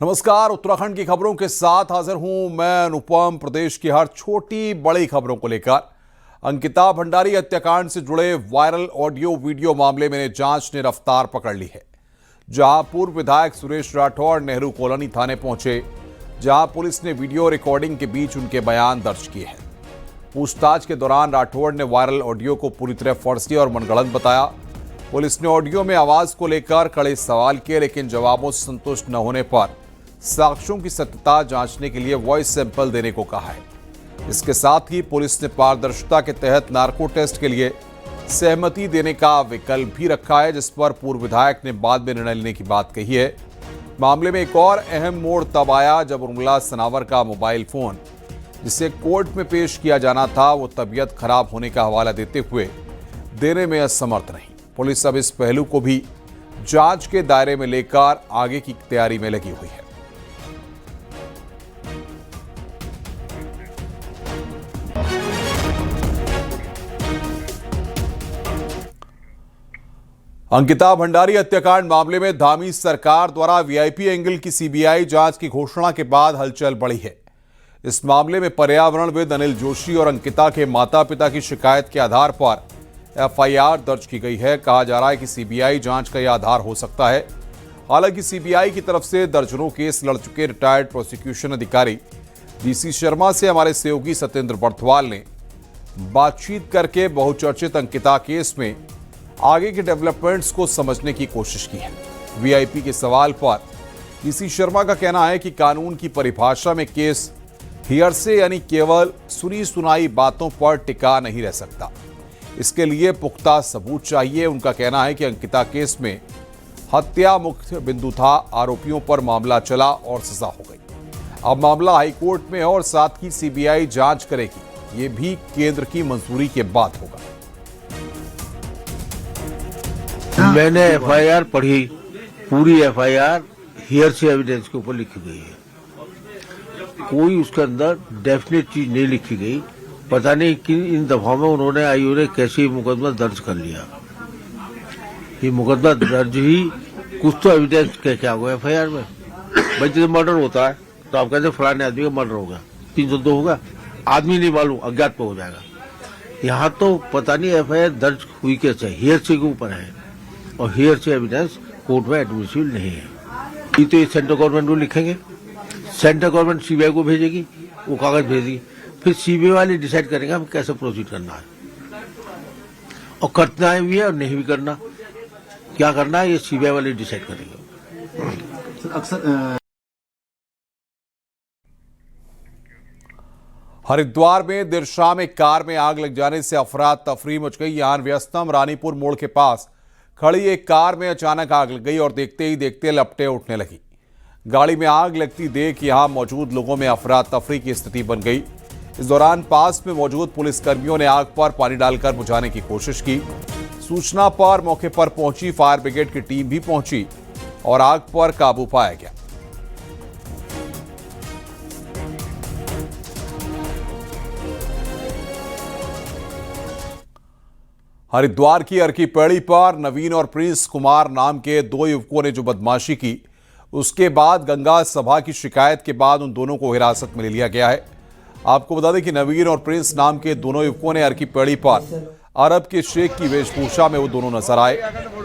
नमस्कार। उत्तराखंड की खबरों के साथ हाजिर हूं मैं अनुपम। प्रदेश की हर छोटी बड़ी खबरों को लेकर अंकिता भंडारी हत्याकांड से जुड़े वायरल ऑडियो वीडियो मामले में जांच ने रफ्तार पकड़ ली है। जहां पूर्व विधायक सुरेश राठौर नेहरू कॉलोनी थाने पहुंचे, जहां पुलिस ने वीडियो रिकॉर्डिंग के बीच उनके बयान दर्ज किए हैं। पूछताछ के दौरान राठौर ने वायरल ऑडियो को पूरी तरह फर्जी और मनगढ़ंत बताया। पुलिस ने ऑडियो में आवाज को लेकर कड़े सवाल किए, लेकिन जवाबों से संतुष्ट न होने पर साक्ष्यों की सत्यता जांचने के लिए वॉइस सैंपल देने को कहा है। इसके साथ ही पुलिस ने पारदर्शिता के तहत नार्को टेस्ट के लिए सहमति देने का विकल्प भी रखा है, जिस पर पूर्व विधायक ने बाद में निर्णय लेने की बात कही है। मामले में एक और अहम मोड़ तब आया जब उर्मिला सनावर का मोबाइल फोन, जिसे कोर्ट में पेश किया जाना था, वो तबीयत खराब होने का हवाला देते हुए देने में असमर्थ रही। पुलिस अब इस पहलू को भी जांच के दायरे में लेकर आगे की तैयारी में लगी हुई है। अंकिता भंडारी हत्याकांड मामले में धामी सरकार द्वारा वीआईपी एंगल की सीबीआई जांच की घोषणा के बाद हलचल बढ़ी है। इस मामले में पर्यावरणविद अनिल जोशी और अंकिता के माता-पिता की शिकायत के आधार पर एफआईआर दर्ज की गई है। कहा जा रहा है कि सीबीआई जांच का यह आधार हो सकता है। हालांकि सीबीआई की तरफ से दर्जनों केस लड़ चुके रिटायर्ड प्रोसिक्यूशन अधिकारी डीसी शर्मा से हमारे सहयोगी सत्येंद्र बर्थवाल ने बातचीत करके बहुचर्चित अंकिता केस में आगे के डेवलपमेंट्स को समझने की कोशिश की है। वीआईपी के सवाल पर डीसी शर्मा का कहना है कि कानून की परिभाषा में केस हियरसे यानी केवल सुनी सुनाई बातों पर टिका नहीं रह सकता। इसके लिए पुख्ता सबूत चाहिए। उनका कहना है कि अंकिता केस में हत्या मुख्य बिंदु था। आरोपियों पर मामला चला और सजा हो गई। अब मामला हाईकोर्ट में है और साथ ही सीबीआई जांच करेगी। ये भी केंद्र की मंजूरी के बाद होगा। मैंने एफआईआर पढ़ी, पूरी एफआईआर हियरसे एविडेंस के ऊपर लिखी गई है। कोई उसके अंदर डेफिनेट चीज नहीं लिखी गई। पता नहीं कि इन दफाओं में उन्होंने आईओ ने कैसे मुकदमा दर्ज कर लिया। ये मुकदमा दर्ज ही कुछ तो एविडेंस क्या हुआ एफआईआर में। भाई जैसे मर्डर होता है तो आप कहते हैं फलाने आदमी का मर्डर होगा, 302 होगा, आदमी नहीं मालूम, अज्ञात पे हो जाएगा। यहाँ तो पता नहीं एफआईआर दर्ज हुई कैसे, हियरसे के ऊपर है और हियरसे एविडेंस कोर्ट में एडमिसिबल नहीं है। ये तो सेंट्रल गवर्नमेंट को लिखेंगे, सेंट्रल गवर्नमेंट सीबीआई को भेजेगी, वो कागज भेजेगी, फिर सीबीआई वाले डिसाइड करेंगे हम कैसे प्रोसीड करना है और करना है भी है और नहीं भी करना। क्या करना है ये सीबीआई वाले डिसाइड करेंगे। अक्सर हरिद्वार में देर शाम एक कार में आग लग जाने से अफरा तफरी मच गई। यहां व्यस्तम रानीपुर मोड़ के पास खड़ी एक कार में अचानक आग लग गई और देखते ही देखते लपटें उठने लगी। गाड़ी में आग लगती देख यहां मौजूद लोगों में अफरा तफरी की स्थिति बन गई। इस दौरान पास में मौजूद पुलिसकर्मियों ने आग पर पानी डालकर बुझाने की कोशिश की। सूचना पर मौके पर पहुंची फायर ब्रिगेड की टीम भी पहुंची और आग पर काबू पाया गया। हरिद्वार की अर्की पैड़ी पर नवीन और प्रिंस कुमार नाम के दो युवकों ने जो बदमाशी की, उसके बाद गंगा सभा की शिकायत के बाद उन दोनों को हिरासत में ले लिया गया है। आपको बता दें कि नवीन और प्रिंस नाम के दोनों युवकों ने अर्की पैड़ी पर अरब के शेख की वेशभूषा में वो दोनों नजर आए।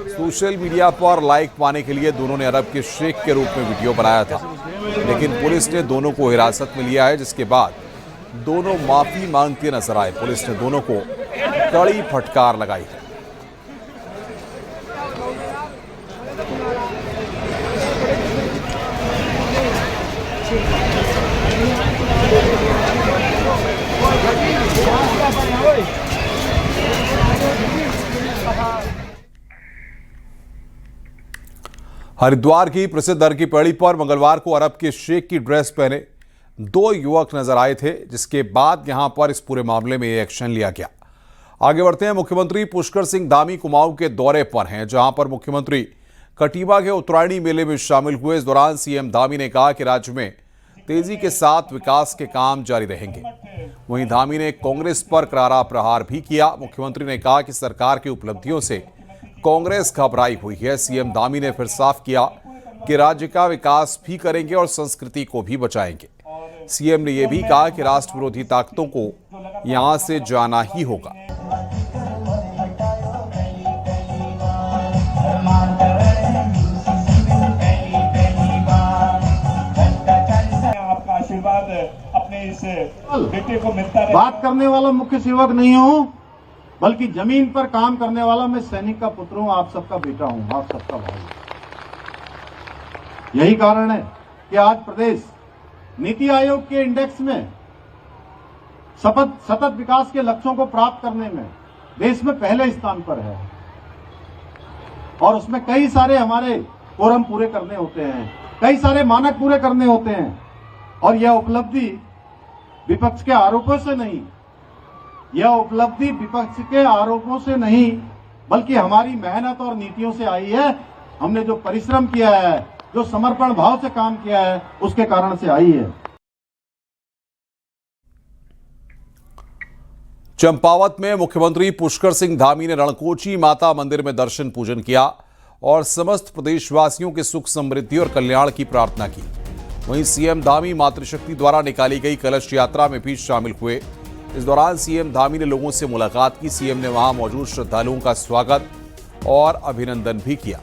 सोशल मीडिया पर लाइक पाने के लिए दोनों ने अरब के शेख के रूप में वीडियो बनाया था, लेकिन पुलिस ने दोनों को हिरासत में लिया है, जिसके बाद दोनों माफी मांगते नजर आए। पुलिस ने दोनों को कड़ी फटकार लगाई है। हरिद्वार की प्रसिद्ध अर्की पैड़ी पर मंगलवार को अरब के शेख की ड्रेस पहने दो युवक नजर आए थे, जिसके बाद यहां पर इस पूरे मामले में एक्शन लिया गया। आगे बढ़ते हैं। मुख्यमंत्री पुष्कर सिंह धामी कुमाऊं के दौरे पर हैं, जहां पर मुख्यमंत्री कटिबा के उत्तरायणी मेले में शामिल हुए। इस दौरान सीएम धामी ने कहा कि राज्य में तेजी के साथ विकास के काम जारी रहेंगे। वहीं धामी ने कांग्रेस पर करारा प्रहार भी किया। मुख्यमंत्री ने कहा कि सरकार की उपलब्धियों से कांग्रेस घबराई हुई है। सीएम धामी ने फिर साफ किया कि राज्य का विकास भी करेंगे और संस्कृति को भी बचाएंगे। सीएम ने यह भी कहा कि राष्ट्र विरोधी ताकतों को यहां से जाना ही होगा। आपका आशीर्वाद अपने इस बेटे को मिलता रहे। बात करने वाला मुख्य सेवक नहीं हूं, बल्कि जमीन पर काम करने वाला मैं सैनिक का पुत्र हूं, आप सबका बेटा हूं, आप सबका भाई। यही कारण है कि आज प्रदेश नीति आयोग के इंडेक्स में सतत विकास के लक्ष्यों को प्राप्त करने में देश में पहले स्थान पर है। और उसमें कई सारे हमारे कोरम पूरे करने होते हैं, कई सारे मानक पूरे करने होते हैं। और यह उपलब्धि विपक्ष के आरोपों से नहीं, यह उपलब्धि विपक्ष के आरोपों से नहीं, बल्कि हमारी मेहनत और नीतियों से आई है। हमने जो परिश्रम किया है, जो समर्पण भाव से काम किया है, उसके कारण से आई है। चंपावत में मुख्यमंत्री पुष्कर सिंह धामी ने रणकोची माता मंदिर में दर्शन पूजन किया और समस्त प्रदेशवासियों के सुख समृद्धि और कल्याण की प्रार्थना की। वहीं सीएम धामी मातृशक्ति द्वारा निकाली गई कलश यात्रा में भी शामिल हुए। इस दौरान सीएम धामी ने लोगों से मुलाकात की। सीएम ने वहां मौजूद श्रद्धालुओं का स्वागत और अभिनंदन भी किया।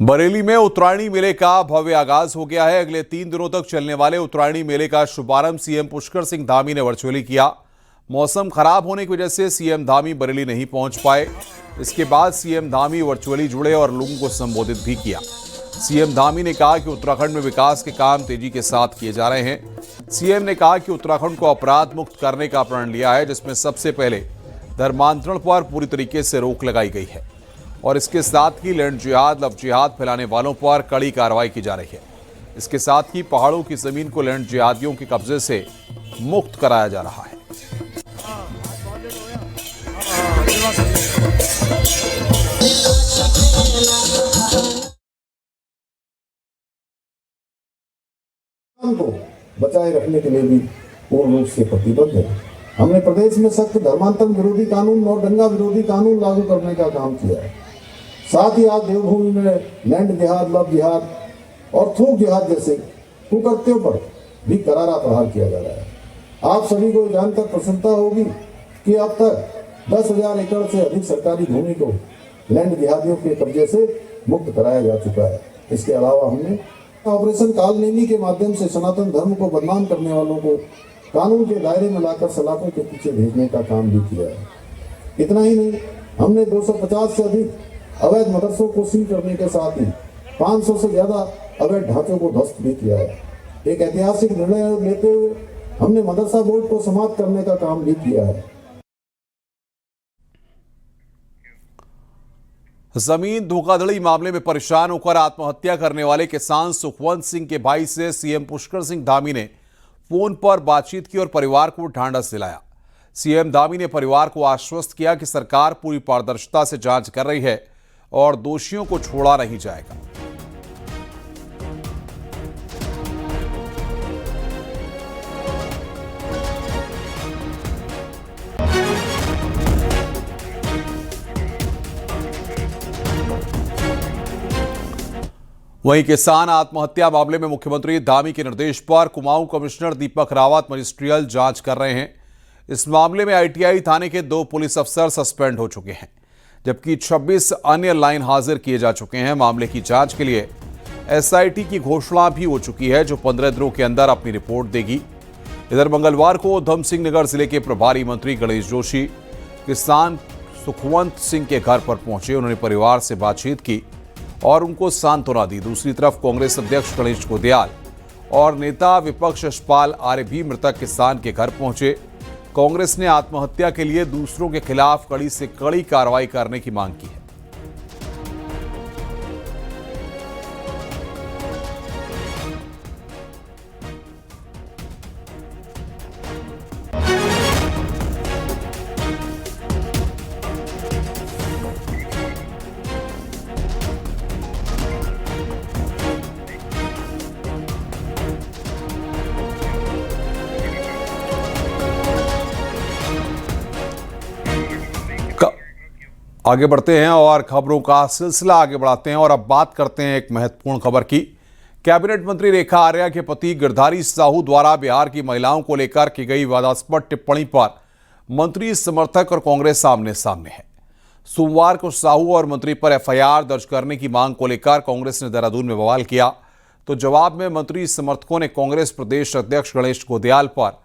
बरेली में उत्तरायणी मेले का भव्य आगाज हो गया है। अगले 3 दिनों तक चलने वाले उत्तरायणी मेले का शुभारंभ सीएम पुष्कर सिंह धामी ने वर्चुअली किया। मौसम खराब होने की वजह से सीएम धामी बरेली नहीं पहुंच पाए। इसके बाद सीएम धामी वर्चुअली जुड़े और लोगों को संबोधित भी किया। सीएम धामी ने कहा कि उत्तराखंड में विकास के काम तेजी के साथ किए जा रहे हैं। सीएम ने कहा कि उत्तराखंड को अपराध मुक्त करने का प्रण लिया है, जिसमें सबसे पहले धर्मांतरण पर पूरी तरीके से रोक लगाई गई है और इसके साथ ही लैंड जिहाद, लव जिहाद फैलाने वालों पर कड़ी कार्रवाई की जा रही है। इसके साथ ही पहाड़ों की जमीन को लैंड जिहादियों के कब्जे से मुक्त कराया जा रहा है। को बचाए रखने के लिए भी पूर्ण रूप से प्रतिबद्ध है। हमने प्रदेश में सख्त धर्मांतरण विरोधी कानून और दंगा विरोधी कानून लागू करने का काम किया है। साथ ही आज देवभूमि में लैंड जिहाद, लव जिहाद और थूक जिहाद जैसे कुकृत्यों पर भी करारा प्रहार किया जा रहा है। आप सभी को जानकर प्रसन्नता होगी कि अब तक 10,000 एकड़ से अधिक सरकारी भूमि को लैंड जिहादियों के कब्जे से मुक्त कराया जा चुका है। इसके अलावा हमने ऑपरेशन कालनेमी के माध्यम से सनातन धर्म को बदनाम करने वालों को कानून के दायरे में लाकर सलाखों के पीछे भेजने का काम भी किया है। इतना ही नहीं, हमने 250 से अधिक अवैध मदरसों को सील करने के साथ ही 500 से ज्यादा अवैध ढांचों को ध्वस्त भी किया है। एक ऐतिहासिक निर्णय लेते हुए हमने मदरसा बोर्ड को समाप्त करने का काम भी किया है। जमीन धोखाधड़ी मामले में परेशान होकर आत्महत्या करने वाले किसान सुखवंत सिंह के भाई से सीएम पुष्कर सिंह धामी ने फोन पर बातचीत की और परिवार को ढांढस दिलाया। सीएम धामी ने परिवार को आश्वस्त किया कि सरकार पूरी पारदर्शिता से जांच कर रही है और दोषियों को छोड़ा नहीं जाएगा। वहीं किसान आत्महत्या मामले में मुख्यमंत्री धामी के निर्देश पर कुमाऊं कमिश्नर दीपक रावत मजिस्ट्रियल जांच कर रहे हैं। इस मामले में आईटीआई थाने के 2 पुलिस अफसर सस्पेंड हो चुके हैं, जबकि 26 अन्य लाइन हाजिर किए जा चुके हैं। मामले की जांच के लिए एसआईटी की घोषणा भी हो चुकी है, जो 15 दिनों के अंदर अपनी रिपोर्ट देगी। इधर मंगलवार को उधम सिंह नगर जिले के प्रभारी मंत्री गणेश जोशी किसान सुखवंत सिंह के घर पर पहुंचे। उन्होंने परिवार से बातचीत की और उनको सांत्वना दी। दूसरी तरफ कांग्रेस अध्यक्ष गणेश गोदियाल और नेता विपक्ष यशपाल आर्य भी मृतक किसान के घर पहुंचे। कांग्रेस ने आत्महत्या के लिए दूसरों के खिलाफ कड़ी से कड़ी कार्रवाई करने की मांग की है। आगे बढ़ते हैं और खबरों का सिलसिला आगे बढ़ाते हैं और अब बात करते हैं एक महत्वपूर्ण खबर की। कैबिनेट मंत्री रेखा आर्या के पति गिरधारी साहू द्वारा बिहार की महिलाओं को लेकर की गई विवादास्पद टिप्पणी पर मंत्री समर्थक और कांग्रेस आमने सामने है। सोमवार को साहू और मंत्री पर एफआईआर दर्ज करने की मांग को लेकर कांग्रेस ने देहरादून में बवाल किया, तो जवाब में मंत्री समर्थकों ने कांग्रेस प्रदेश अध्यक्ष गणेश गोदयाल पर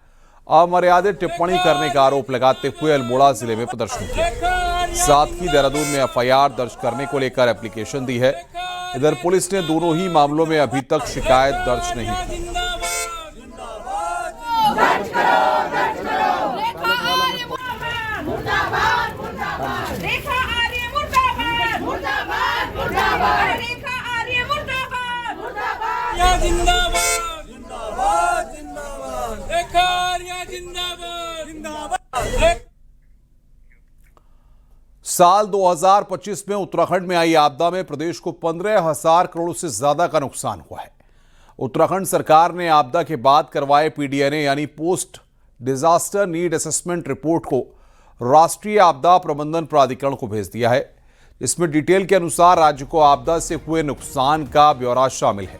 अमर्यादित टिप्पणी करने का आरोप लगाते हुए अल्मोड़ा जिले में प्रदर्शन किया। साथ ही देहरादून में एफआईआर दर्ज करने को लेकर एप्लीकेशन दी है। इधर पुलिस ने दोनों ही मामलों में अभी तक शिकायत दर्ज नहीं की। साल 2025 में उत्तराखंड में आई आपदा में प्रदेश को 15,000 करोड़ से ज्यादा का नुकसान हुआ है। उत्तराखंड सरकार ने आपदा के बाद करवाए पीडीएनए यानी post disaster need assessment report को राष्ट्रीय आपदा प्रबंधन प्राधिकरण को भेज दिया है। इसमें डिटेल के अनुसार राज्य को आपदा से हुए नुकसान का ब्यौरा शामिल है।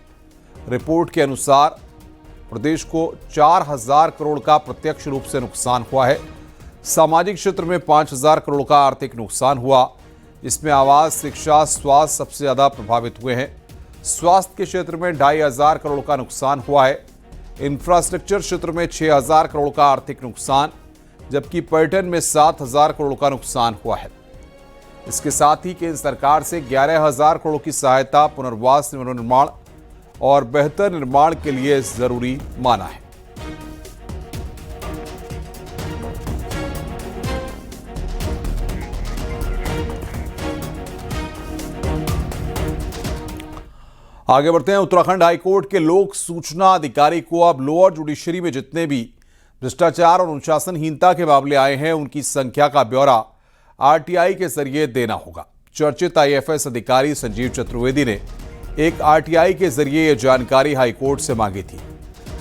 रिपोर्ट के अनुसार प्रदेश को 4,000 करोड़ का प्रत्यक्ष रूप से नुकसान हुआ है। सामाजिक क्षेत्र में 5,000 करोड़ का आर्थिक नुकसान हुआ, जिसमें आवास, शिक्षा, स्वास्थ्य सबसे ज्यादा प्रभावित हुए हैं। स्वास्थ्य के क्षेत्र में 2,500 करोड़ का नुकसान हुआ है। इंफ्रास्ट्रक्चर क्षेत्र में 6,000 करोड़ का आर्थिक नुकसान, जबकि पर्यटन में 7,000 करोड़ का नुकसान हुआ है। इसके साथ ही केंद्र सरकार से 11,000 करोड़ की सहायता पुनर्वास, निर्माण और बेहतर निर्माण के लिए जरूरी माना है। आगे बढ़ते हैं। उत्तराखंड हाईकोर्ट के लोक सूचना अधिकारी को अब लोअर जुडिशरी में जितने भी भ्रष्टाचार और अनुशासनहीनता के मामले आए हैं, उनकी संख्या का ब्यौरा आरटीआई के जरिए देना होगा। चर्चित आईएफएस अधिकारी संजीव चतुर्वेदी ने एक आरटीआई के जरिए यह जानकारी हाईकोर्ट से मांगी थी।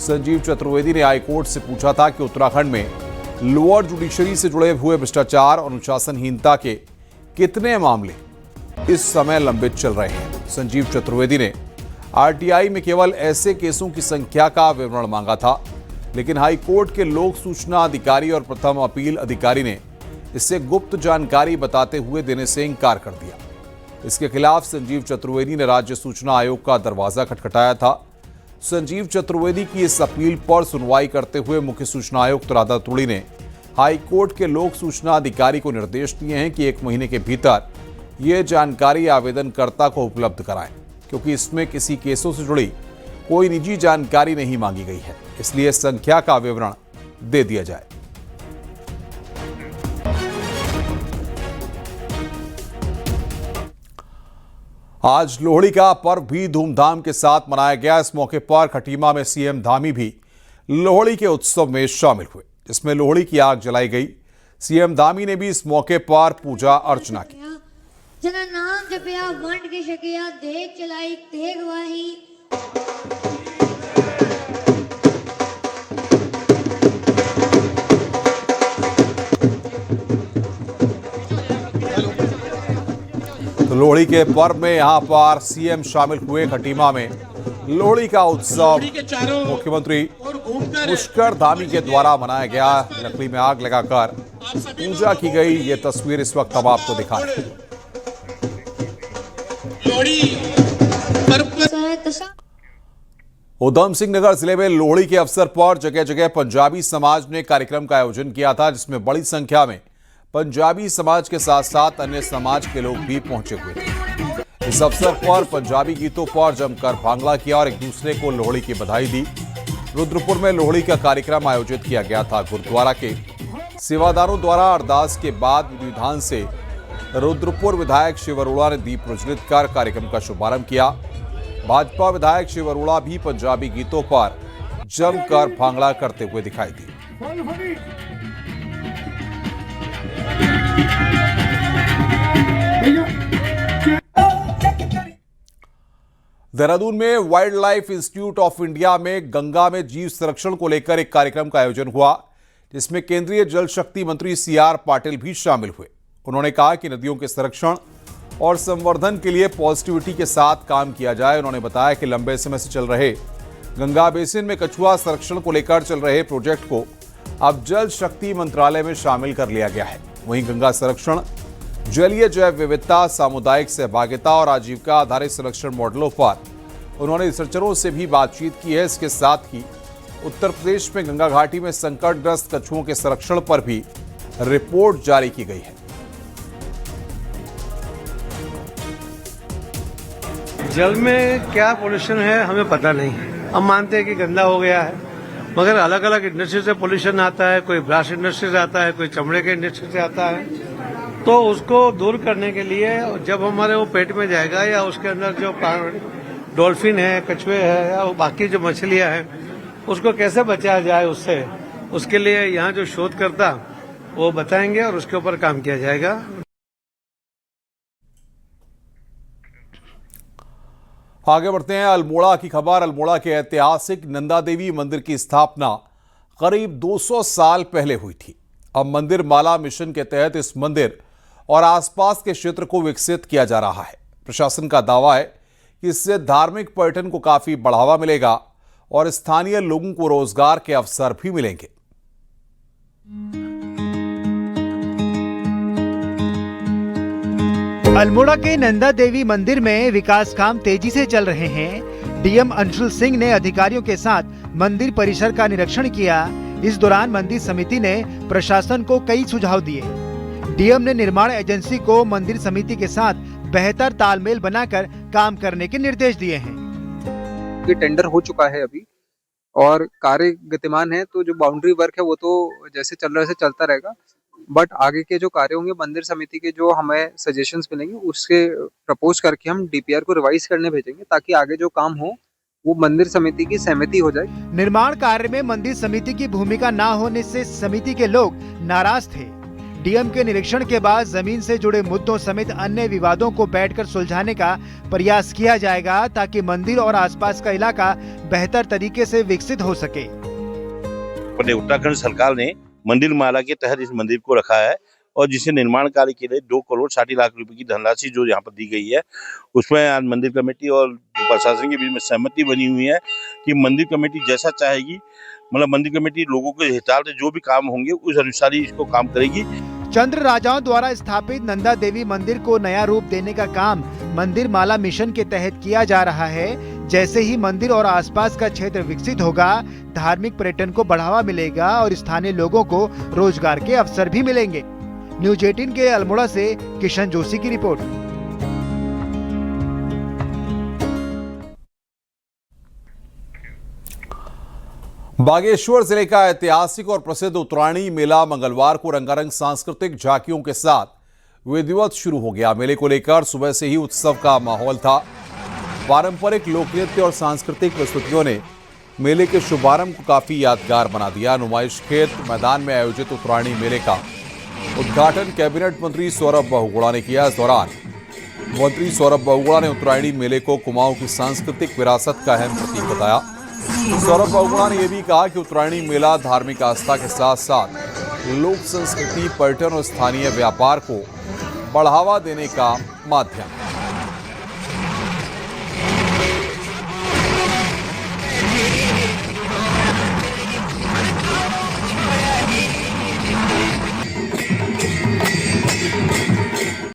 संजीव चतुर्वेदी ने हाईकोर्ट से पूछा था कि उत्तराखंड में लोअर जुडिशरी से जुड़े हुए भ्रष्टाचार और अनुशासनहीनता के कितने मामले इस समय लंबित चल रहे हैं। संजीव चतुर्वेदी ने आरटीआई में केवल ऐसे केसों की संख्या का विवरण मांगा था, लेकिन हाईकोर्ट के लोक सूचना अधिकारी और प्रथम अपील अधिकारी ने इसे गुप्त जानकारी बताते हुए देने से इनकार कर दिया। इसके खिलाफ संजीव चतुर्वेदी ने राज्य सूचना आयोग का दरवाजा खटखटाया था। संजीव चतुर्वेदी की इस अपील पर सुनवाई करते हुए मुख्य सूचना आयुक्त राधा तुड़ी ने हाईकोर्ट के लोक सूचना अधिकारी को निर्देश दिए हैं कि 1 महीने के भीतर ये जानकारी आवेदनकर्ता को उपलब्ध कराएं, क्योंकि इसमें किसी केसों से जुड़ी कोई निजी जानकारी नहीं मांगी गई है, इसलिए संख्या का विवरण दे दिया जाए। आज लोहड़ी का पर्व भी धूमधाम के साथ मनाया गया। इस मौके पर खटीमा में सीएम धामी भी लोहड़ी के उत्सव में शामिल हुए, जिसमें लोहड़ी की आग जलाई गई। सीएम धामी ने भी इस मौके पर पूजा अर्चना की। जना नाम जपया वंड के शकिया देख चलाई तेग वाही। तो लोहड़ी के पर्व में यहां पर सीएम शामिल हुए। खटीमा में लोहड़ी का उत्सव मुख्यमंत्री पुष्कर धामी के द्वारा मनाया गया। लकड़ी में आग लगाकर पूजा की गई। ये तस्वीर इस वक्त हम आपको दिखा रहे हैं। उधम सिंह नगर जिले में लोहड़ी के अवसर पर जगह जगह पंजाबी समाज ने कार्यक्रम का आयोजन किया था, जिसमें बड़ी संख्या में पंजाबी समाज के साथ साथ अन्य समाज के लोग भी पहुंचे हुए थे। इस अवसर पर पंजाबी गीतों पर जमकर भांगड़ा किया और एक दूसरे को लोहड़ी की बधाई दी। रुद्रपुर में लोहड़ी का कार्यक्रम आयोजित किया गया था। गुरुद्वारा के सेवादारों द्वारा अरदास के बाद विधि विधान से रुद्रपुर विधायक शिव अरोड़ा ने दीप प्रज्वलित कर कार्यक्रम का शुभारंभ किया। भाजपा विधायक शिव अरोड़ा भी पंजाबी गीतों पर जमकर भांगड़ा करते हुए दिखाई दी। देहरादून में wild life institute of India में गंगा में जीव संरक्षण को लेकर एक कार्यक्रम का आयोजन हुआ, जिसमें केंद्रीय जल शक्ति मंत्री सीआर पाटिल भी शामिल हुए। उन्होंने कहा कि नदियों के संरक्षण और संवर्धन के लिए पॉजिटिविटी के साथ काम किया जाए। उन्होंने बताया कि लंबे समय से चल रहे गंगा बेसिन में कछुआ संरक्षण को लेकर चल रहे प्रोजेक्ट को अब जल शक्ति मंत्रालय में शामिल कर लिया गया है। वहीं गंगा संरक्षण, जलीय जैव विविधता, सामुदायिक सहभागिता और आजीविका आधारित संरक्षण मॉडलों पर उन्होंने रिसर्चरों से भी बातचीत की है। इसके साथ ही उत्तर प्रदेश में गंगा घाटी में संकटग्रस्त कछुओं के संरक्षण पर भी रिपोर्ट जारी की गई है। जल में क्या पोल्यूशन है हमें पता नहीं है। हम मानते हैं कि गंदा हो गया है, मगर अलग अलग इंडस्ट्री से पोल्यूशन आता है। कोई ब्रास इंडस्ट्री से आता है, कोई चमड़े के इंडस्ट्री से आता है। तो उसको दूर करने के लिए जब हमारे वो पेट में जाएगा या उसके अंदर जो डॉल्फिन है, कछुए है या बाकी जो मछलियां हैं, उसको कैसे बचाया जाए उससे, उसके लिए यहाँ जो शोधकर्ता वो बताएंगे और उसके ऊपर काम किया जाएगा। आगे बढ़ते हैं अल्मोड़ा की खबर। अल्मोड़ा के ऐतिहासिक नंदा देवी मंदिर की स्थापना करीब 200 साल पहले हुई थी। अब मंदिर माला मिशन के तहत इस मंदिर और आसपास के क्षेत्र को विकसित किया जा रहा है। प्रशासन का दावा है कि इससे धार्मिक पर्यटन को काफी बढ़ावा मिलेगा और स्थानीय लोगों को रोजगार के अवसर भी मिलेंगे। अल्मोड़ा के नंदा देवी मंदिर में विकास काम तेजी से चल रहे हैं। डीएम अंशुल सिंह ने अधिकारियों के साथ मंदिर परिसर का निरीक्षण किया। इस दौरान मंदिर समिति ने प्रशासन को कई सुझाव दिए। डीएम ने निर्माण एजेंसी को मंदिर समिति के साथ बेहतर तालमेल बनाकर काम करने के निर्देश दिए हैं। ये टेंडर हो चुका है अभी और कार्य गतिमान है, तो जो बाउंड्री वर्क है वो तो जैसे चल रहा है चलता रहेगा, बट आगे के जो कार्य होंगे मंदिर समिति के जो हमें सजेशंस मिलेंगे उसके प्रपोज करके हम डीपीआर को रिवाइज करने भेजेंगे, ताकि आगे जो काम हो वो मंदिर समिति की सहमति हो जाए। निर्माण कार्य में मंदिर समिति की भूमिका न होने से समिति के लोग नाराज थे। डीएम के निरीक्षण के बाद जमीन से जुड़े मुद्दों समेत अन्य विवादों को बैठकर सुलझाने का प्रयास किया जाएगा, ताकि मंदिर और आसपास का इलाका बेहतर तरीके से विकसित हो सके। उत्तराखंड सरकार ने मंदिर माला के तहत इस मंदिर को रखा है और जिसे निर्माण कार्य के लिए 2 करोड़ 60 लाख रुपए की धनराशि जो यहाँ पर दी गई है, उसमें आज मंदिर कमेटी और प्रशासन के बीच में सहमति बनी हुई है कि मंदिर कमेटी जैसा चाहेगी, मतलब मंदिर कमेटी लोगों के हिसाब से जो भी काम होंगे उस अनुसार ही इसको काम करेगी। चंद्र राजाओं द्वारा स्थापित नंदा देवी मंदिर को नया रूप देने का काम मंदिर माला मिशन के तहत किया जा रहा है। जैसे ही मंदिर और आसपास का क्षेत्र विकसित होगा, धार्मिक पर्यटन को बढ़ावा मिलेगा और स्थानीय लोगों को रोजगार के अवसर भी मिलेंगे। न्यूज 18 के अल्मोड़ा से किशन जोशी की रिपोर्ट। बागेश्वर जिले का ऐतिहासिक और प्रसिद्ध उत्तरायणी मेला मंगलवार को रंगारंग सांस्कृतिक झांकियों के साथ विधिवत शुरू हो गया। मेले को लेकर सुबह से ही उत्सव का माहौल था। पारंपरिक लोक नृत्य और सांस्कृतिक प्रस्तुतियों ने मेले के शुभारंभ को काफी यादगार बना दिया। नुमाइश खेत मैदान में आयोजित उत्तरायणी मेले का उद्घाटन कैबिनेट मंत्री सौरभ बहुगुणा ने किया। इस दौरान मंत्री सौरभ बहुगुणा ने उत्तरायणी मेले को कुमाऊं की सांस्कृतिक विरासत का अहम प्रतीक बताया। सौरभ बहुगुणा ने यह भी कहा कि उत्तरायणी मेला धार्मिक आस्था के साथ साथ लोक संस्कृति, पर्यटन और स्थानीय व्यापार को बढ़ावा देने का माध्यम है।